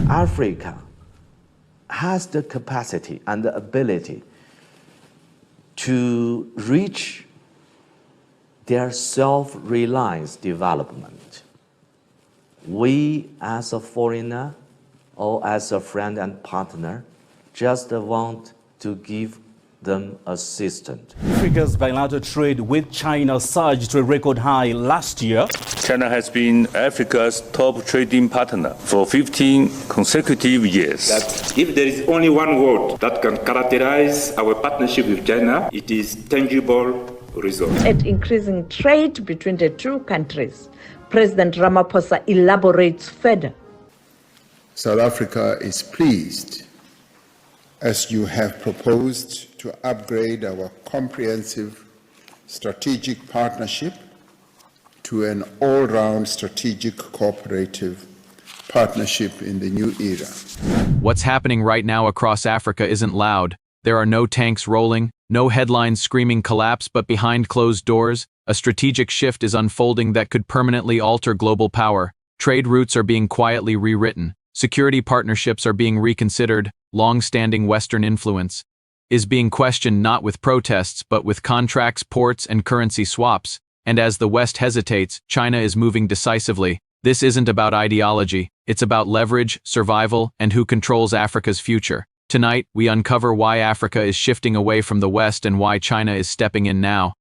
Africa has the capacity and the ability to reach their self-reliance development. We, as a foreigner or as a friend and partner, just want to give them assistance. Africa's bilateral trade with China surged to a record high last year. China has been Africa's top trading partner for 15 consecutive years. That if there is only one word that can characterize our partnership with China, it is tangible results. At increasing trade between the two countries, President Ramaphosa elaborates further. South Africa is pleased, as you have proposed, to upgrade our comprehensive strategic partnership to an all-round strategic cooperative partnership in the new era. What's happening right now across Africa isn't loud. There are no tanks rolling, no headlines screaming collapse, but behind closed doors, a strategic shift is unfolding that could permanently alter global power. Trade routes are being quietly rewritten. Security partnerships are being reconsidered. Long-standing Western influence is being questioned not with protests but with contracts, ports, and currency swaps. And as the West hesitates, China is moving decisively. This isn't about ideology, it's about leverage, survival, and who controls Africa's future. Tonight, we uncover why Africa is shifting away from the West and why China is stepping in now.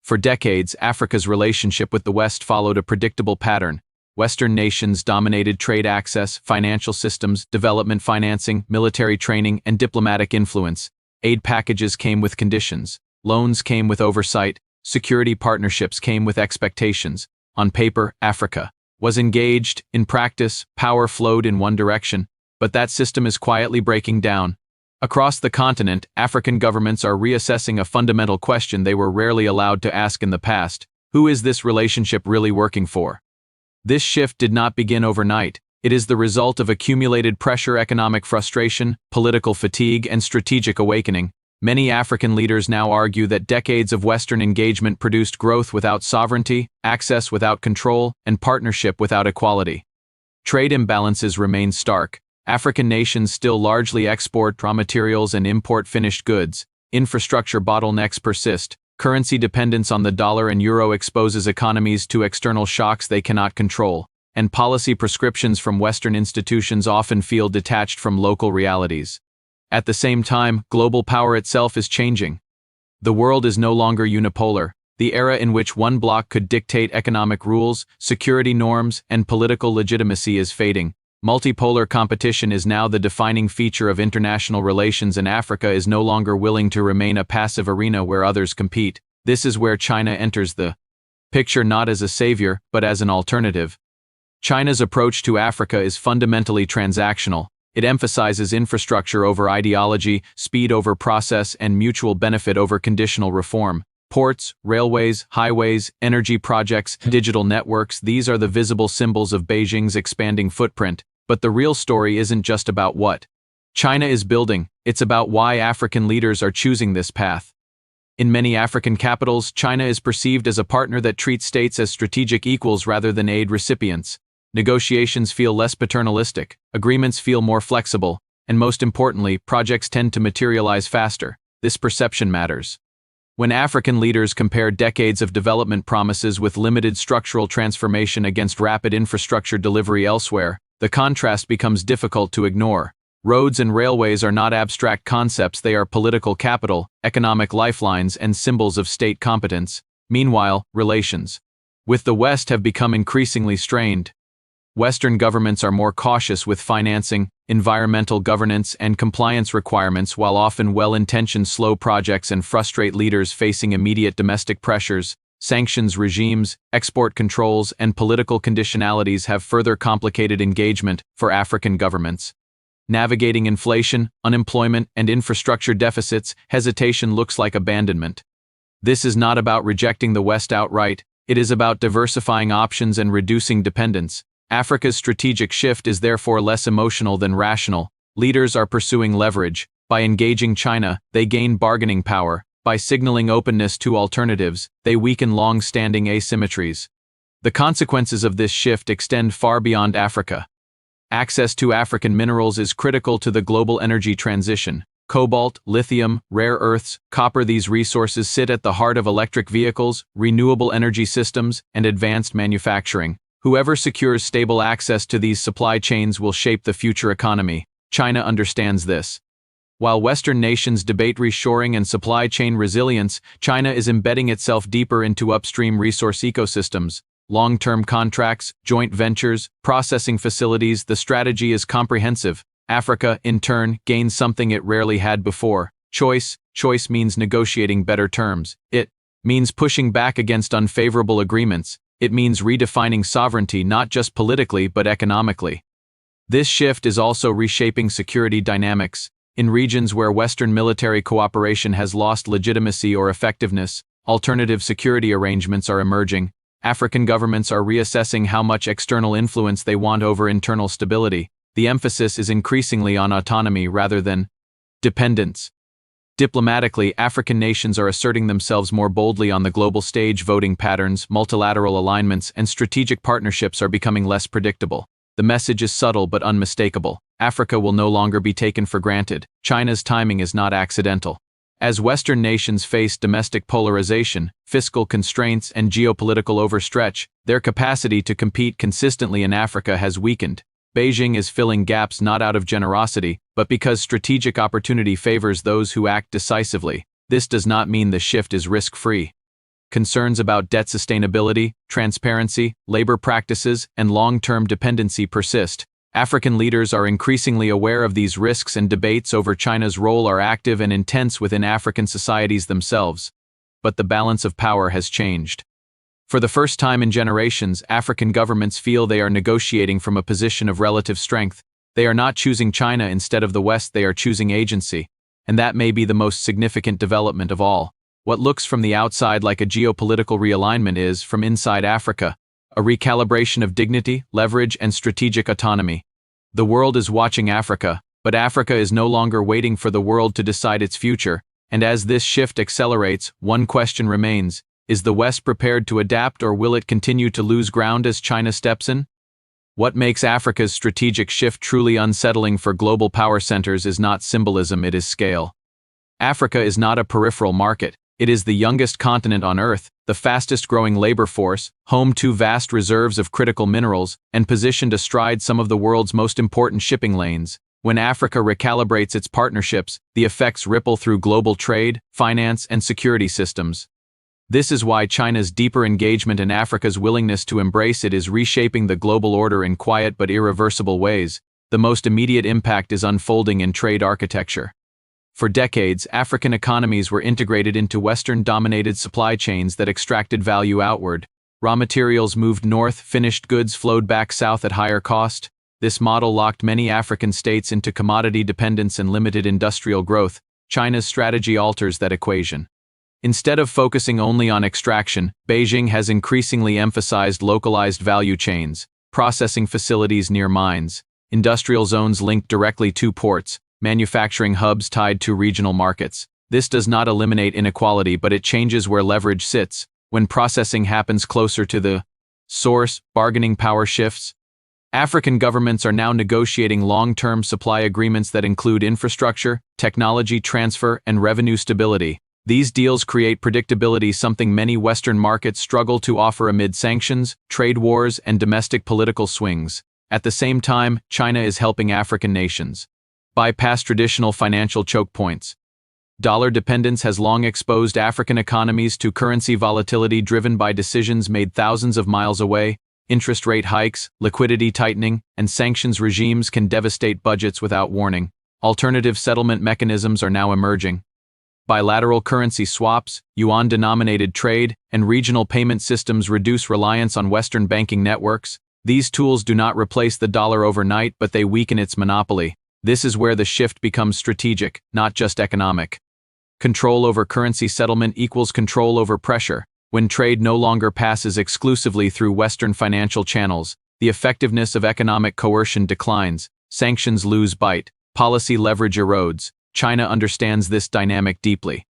For decades, Africa's relationship with the West followed a predictable pattern. Western nations dominated trade access, financial systems, development financing, military training, and diplomatic influence. Aid packages came with conditions. Loans came with oversight. Security partnerships came with expectations. On paper, Africa was engaged. In practice, power flowed in one direction. But that system is quietly breaking down. Across the continent, African governments are reassessing a fundamental question they were rarely allowed to ask in the past. Who is this relationship really working for? This shift did not begin overnight. It is the result of accumulated pressure, economic frustration, political fatigue, and strategic awakening. Many African leaders now argue that decades of Western engagement produced growth without sovereignty, access without control, and partnership without equality. Trade imbalances remain stark. African nations still largely export raw materials and import finished goods. Infrastructure bottlenecks persist. Currency dependence on the dollar and euro exposes economies to external shocks they cannot control. And policy prescriptions from Western institutions often feel detached from local realities. At the same time, global power itself is changing. The world is no longer unipolar. The era in which one bloc could dictate economic rules, security norms, and political legitimacy is fading. Multipolar competition is now the defining feature of international relations, and Africa is no longer willing to remain a passive arena where others compete. This is where China enters the picture, not as a savior, but as an alternative. China's approach to Africa is fundamentally transactional. It emphasizes infrastructure over ideology, speed over process, and mutual benefit over conditional reform. Ports, railways, highways, energy projects, digital networks, these are the visible symbols of Beijing's expanding footprint. But the real story isn't just about what China is building, it's about why African leaders are choosing this path. In many African capitals, China is perceived as a partner that treats states as strategic equals rather than aid recipients. Negotiations feel less paternalistic, agreements feel more flexible, and most importantly, projects tend to materialize faster. This perception matters. When African leaders compare decades of development promises with limited structural transformation against rapid infrastructure delivery elsewhere, the contrast becomes difficult to ignore. Roads and railways are not abstract concepts, they are political capital, economic lifelines, and symbols of state competence. Meanwhile, relations with the West have become increasingly strained. Western governments are more cautious with financing, environmental governance, and compliance requirements, while often well-intentioned slow projects and frustrate leaders facing immediate domestic pressures. Sanctions regimes, export controls, and political conditionalities have further complicated engagement for African governments. Navigating inflation, unemployment, and infrastructure deficits, hesitation looks like abandonment. This is not about rejecting the West outright, it is about diversifying options and reducing dependence. Africa's strategic shift is therefore less emotional than rational. Leaders are pursuing leverage. By engaging China, they gain bargaining power. By signaling openness to alternatives, they weaken long-standing asymmetries. The consequences of this shift extend far beyond Africa. Access to African minerals is critical to the global energy transition. Cobalt, lithium, rare earths, copper. These resources sit at the heart of electric vehicles, renewable energy systems, and advanced manufacturing. Whoever secures stable access to these supply chains will shape the future economy. China understands this. While Western nations debate reshoring and supply chain resilience, China is embedding itself deeper into upstream resource ecosystems. Long-term contracts, joint ventures, processing facilities. The strategy is comprehensive. Africa, in turn, gains something it rarely had before. Choice. Choice means negotiating better terms. It means pushing back against unfavorable agreements. It means redefining sovereignty not just politically but economically. This shift is also reshaping security dynamics. In regions where Western military cooperation has lost legitimacy or effectiveness, alternative security arrangements are emerging. African governments are reassessing how much external influence they want over internal stability. The emphasis is increasingly on autonomy rather than dependence. Diplomatically, African nations are asserting themselves more boldly on the global stage. Voting patterns, multilateral alignments, and strategic partnerships are becoming less predictable. The message is subtle but unmistakable. Africa will no longer be taken for granted. China's timing is not accidental. As Western nations face domestic polarization, fiscal constraints, and geopolitical overstretch, their capacity to compete consistently in Africa has weakened. Beijing is filling gaps not out of generosity, but because strategic opportunity favors those who act decisively. This does not mean the shift is risk-free. Concerns about debt sustainability, transparency, labor practices, and long-term dependency persist. African leaders are increasingly aware of these risks, and debates over China's role are active and intense within African societies themselves. But the balance of power has changed. For the first time in generations, African governments feel they are negotiating from a position of relative strength. They are not choosing China instead of the West, they are choosing agency. And that may be the most significant development of all. What looks from the outside like a geopolitical realignment is, from inside Africa, a recalibration of dignity, leverage, and strategic autonomy. The world is watching Africa, but Africa is no longer waiting for the world to decide its future. And as this shift accelerates, one question remains. Is the West prepared to adapt, or will it continue to lose ground as China steps in? What makes Africa's strategic shift truly unsettling for global power centers is not symbolism, it is scale. Africa is not a peripheral market. It is the youngest continent on Earth, the fastest-growing labor force, home to vast reserves of critical minerals, and positioned astride some of the world's most important shipping lanes. When Africa recalibrates its partnerships, the effects ripple through global trade, finance, and security systems. This is why China's deeper engagement and Africa's willingness to embrace it is reshaping the global order in quiet but irreversible ways. The most immediate impact is unfolding in trade architecture. For decades, African economies were integrated into Western-dominated supply chains that extracted value outward. Raw materials moved north, finished goods flowed back south at higher cost. This model locked many African states into commodity dependence and limited industrial growth. China's strategy alters that equation. Instead of focusing only on extraction, Beijing has increasingly emphasized localized value chains, processing facilities near mines, industrial zones linked directly to ports, manufacturing hubs tied to regional markets. This does not eliminate inequality, but it changes where leverage sits. When processing happens closer to the source, bargaining power shifts. African governments are now negotiating long-term supply agreements that include infrastructure, technology transfer, and revenue stability. These deals create predictability, something many Western markets struggle to offer amid sanctions, trade wars, and domestic political swings. At the same time, China is helping African nations bypass traditional financial choke points. Dollar dependence has long exposed African economies to currency volatility driven by decisions made thousands of miles away. Interest rate hikes, liquidity tightening, and sanctions regimes can devastate budgets without warning. Alternative settlement mechanisms are now emerging. Bilateral currency swaps, yuan-denominated trade, and regional payment systems reduce reliance on Western banking networks. These tools do not replace the dollar overnight, but they weaken its monopoly. This is where the shift becomes strategic, not just economic. Control over currency settlement equals control over pressure. When trade no longer passes exclusively through Western financial channels, the effectiveness of economic coercion declines, sanctions lose bite, policy leverage erodes. China understands this dynamic deeply.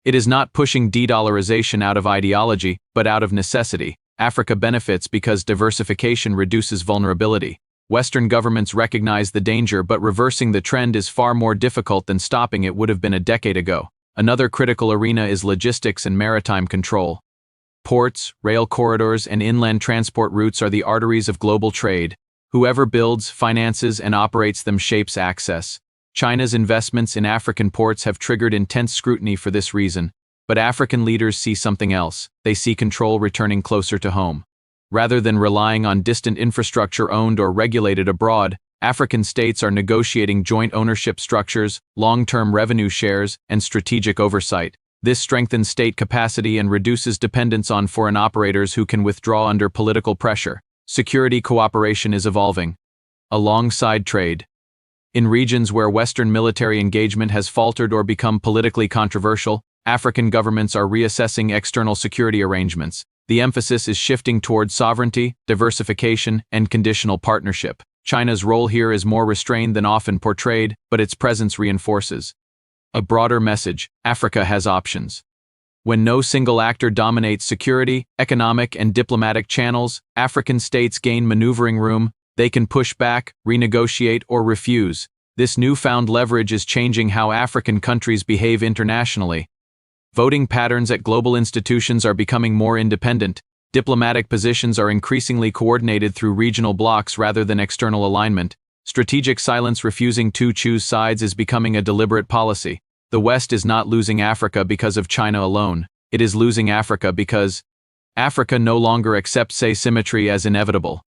It is not pushing de-dollarization out of ideology, but out of necessity. Africa benefits because diversification reduces vulnerability. Western governments recognize the danger, but reversing the trend is far more difficult than stopping it would have been a decade ago. Another critical arena is logistics and maritime control. Ports, rail corridors, and inland transport routes are the arteries of global trade. Whoever builds, finances, and operates them shapes access. China's investments in African ports have triggered intense scrutiny for this reason, but African leaders see something else. They see control returning closer to home. Rather than relying on distant infrastructure owned or regulated abroad, African states are negotiating joint ownership structures, long-term revenue shares, and strategic oversight. This strengthens state capacity and reduces dependence on foreign operators who can withdraw under political pressure. Security cooperation is evolving. Alongside trade. In regions where Western military engagement has faltered or become politically controversial, African governments are reassessing external security arrangements. The emphasis is shifting towards sovereignty, diversification, and conditional partnership. China's role here is more restrained than often portrayed, but its presence reinforces a broader message: Africa has options. When no single actor dominates security, economic, and diplomatic channels, African states gain maneuvering room. They can push back, renegotiate, or refuse. This newfound leverage is changing how African countries behave internationally. Voting patterns at global institutions are becoming more independent. Diplomatic positions are increasingly coordinated through regional blocs rather than external alignment. Strategic silence, refusing to choose sides, is becoming a deliberate policy. The West is not losing Africa because of China alone. It is losing Africa because Africa no longer accepts asymmetry as inevitable.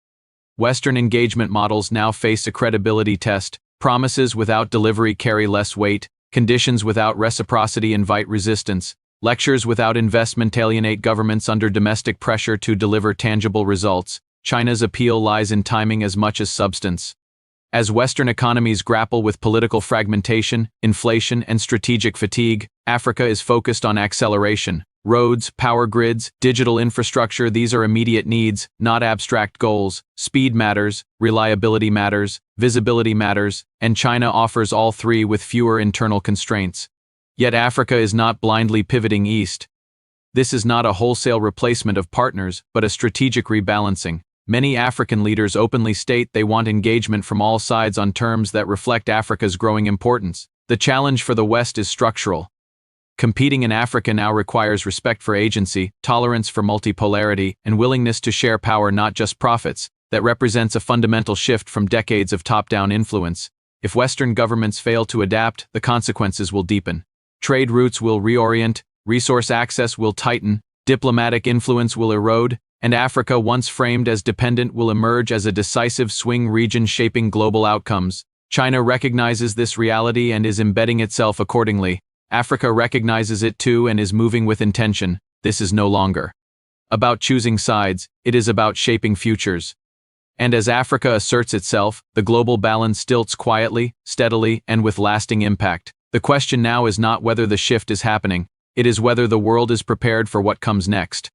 Western engagement models now face a credibility test. Promises without delivery carry less weight. Conditions without reciprocity invite resistance. Lectures without investment alienate governments under domestic pressure to deliver tangible results. China's appeal lies in timing as much as substance. As Western economies grapple with political fragmentation, inflation, and strategic fatigue, Africa is focused on acceleration. Roads, power grids, digital infrastructure, these are immediate needs, not abstract goals. Speed matters, reliability matters, visibility matters, and China offers all three with fewer internal constraints. Yet Africa is not blindly pivoting east. This is not a wholesale replacement of partners, but a strategic rebalancing. Many African leaders openly state they want engagement from all sides on terms that reflect Africa's growing importance. The challenge for the West is structural. Competing in Africa now requires respect for agency, tolerance for multipolarity, and willingness to share power, not just profits. That represents a fundamental shift from decades of top-down influence. If Western governments fail to adapt, the consequences will deepen. Trade routes will reorient, resource access will tighten, diplomatic influence will erode, and Africa, once framed as dependent, will emerge as a decisive swing region shaping global outcomes. China recognizes this reality and is embedding itself accordingly. Africa recognizes it too and is moving with intention. This is no longer about choosing sides, it is about shaping futures. And as Africa asserts itself, the global balance tilts quietly, steadily, and with lasting impact. The question now is not whether the shift is happening, it is whether the world is prepared for what comes next.